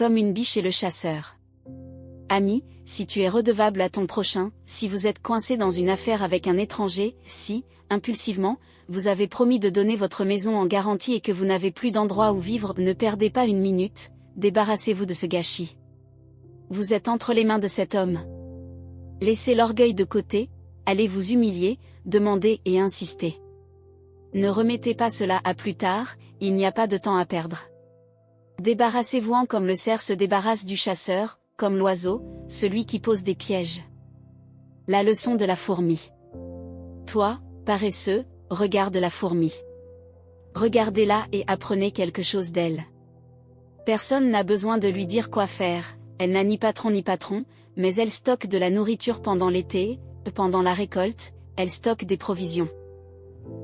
comme une biche chez le chasseur. Ami, si tu es redevable à ton prochain, si vous êtes coincé dans une affaire avec un étranger, si, impulsivement, vous avez promis de donner votre maison en garantie et que vous n'avez plus d'endroit où vivre, ne perdez pas une minute, débarrassez-vous de ce gâchis. Vous êtes entre les mains de cet homme. Laissez l'orgueil de côté, allez vous humilier, demander et insister. Ne remettez pas cela à plus tard, il n'y a pas de temps à perdre. Débarrassez-vous-en comme le cerf se débarrasse du chasseur, comme l'oiseau, celui qui pose des pièges. La leçon de la fourmi. Toi, paresseux, regarde la fourmi. Regardez-la et apprenez quelque chose d'elle. Personne n'a besoin de lui dire quoi faire, elle n'a ni patron, mais elle stocke de la nourriture pendant l'été, pendant la récolte, elle stocke des provisions.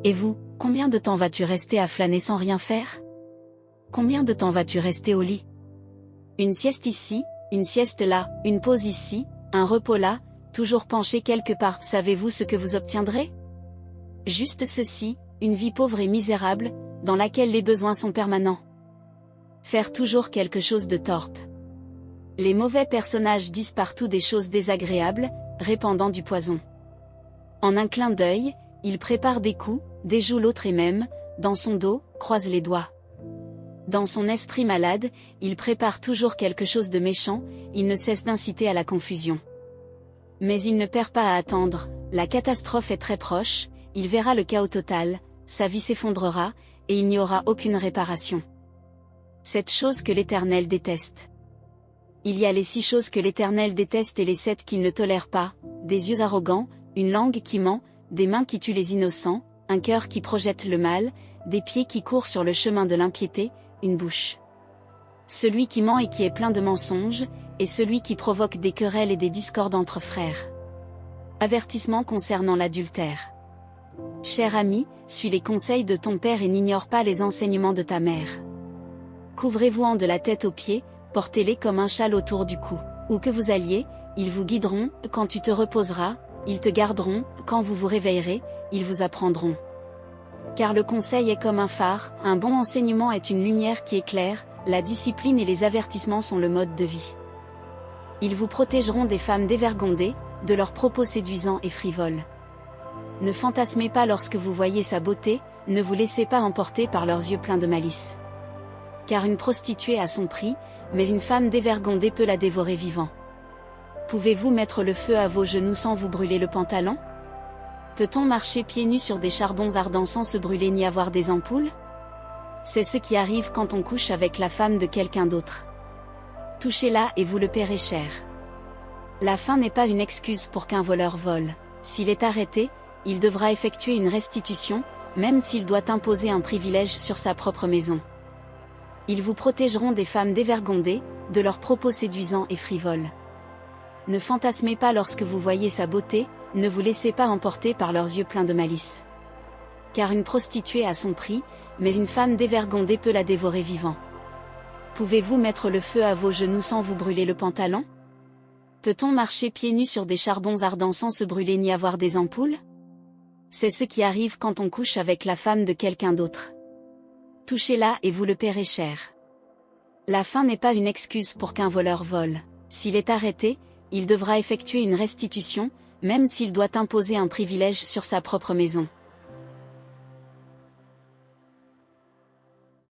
Et vous, combien de temps vas-tu rester à flâner sans rien faire? Combien de temps vas-tu rester au lit? Une sieste ici, une sieste là, une pause ici, un repos là, toujours penché quelque part. Savez-vous ce que vous obtiendrez? Juste ceci, une vie pauvre et misérable, dans laquelle les besoins sont permanents. Faire toujours quelque chose de torpe. Les mauvais personnages disent partout des choses désagréables, répandant du poison. En un clin d'œil, ils préparent des coups, déjouent l'autre et même, dans son dos, croise les doigts. Dans son esprit malade, il prépare toujours quelque chose de méchant, il ne cesse d'inciter à la confusion. Mais il ne perd pas à attendre, la catastrophe est très proche, il verra le chaos total, sa vie s'effondrera, et il n'y aura aucune réparation. Cette chose que l'Éternel déteste. Il y a les 6 choses que l'Éternel déteste et les 7 qu'il ne tolère pas, des yeux arrogants, une langue qui ment, des mains qui tuent les innocents, un cœur qui projette le mal, des pieds qui courent sur le chemin de l'impiété, une bouche. Celui qui ment et qui est plein de mensonges, et celui qui provoque des querelles et des discordes entre frères. Avertissement concernant l'adultère. Cher ami, suis les conseils de ton père et n'ignore pas les enseignements de ta mère. Couvrez-vous-en de la tête aux pieds, portez-les comme un châle autour du cou. Où que vous alliez, ils vous guideront, quand tu te reposeras, ils te garderont, quand vous vous réveillerez, ils vous apprendront. Car le conseil est comme un phare, un bon enseignement est une lumière qui éclaire, la discipline et les avertissements sont le mode de vie. Ils vous protégeront des femmes dévergondées, de leurs propos séduisants et frivoles. Ne fantasmez pas lorsque vous voyez sa beauté, ne vous laissez pas emporter par leurs yeux pleins de malice. Car une prostituée a son prix, mais une femme dévergondée peut la dévorer vivant. Pouvez-vous mettre le feu à vos genoux sans vous brûler le pantalon? Peut-on marcher pieds nus sur des charbons ardents sans se brûler ni avoir des ampoules? C'est ce qui arrive quand on couche avec la femme de quelqu'un d'autre. Touchez-la et vous le paierez cher. La faim n'est pas une excuse pour qu'un voleur vole. S'il est arrêté, il devra effectuer une restitution, même s'il doit imposer un privilège sur sa propre maison. Ils vous protégeront des femmes dévergondées, de leurs propos séduisants et frivoles. Ne fantasmez pas lorsque vous voyez sa beauté, ne vous laissez pas emporter par leurs yeux pleins de malice. Car une prostituée a son prix, mais une femme dévergondée peut la dévorer vivant. Pouvez-vous mettre le feu à vos genoux sans vous brûler le pantalon? Peut-on marcher pieds nus sur des charbons ardents sans se brûler ni avoir des ampoules? C'est ce qui arrive quand on couche avec la femme de quelqu'un d'autre. Touchez-la et vous le paierez cher. La faim n'est pas une excuse pour qu'un voleur vole. S'il est arrêté, il devra effectuer une restitution, même s'il doit imposer un privilège sur sa propre maison.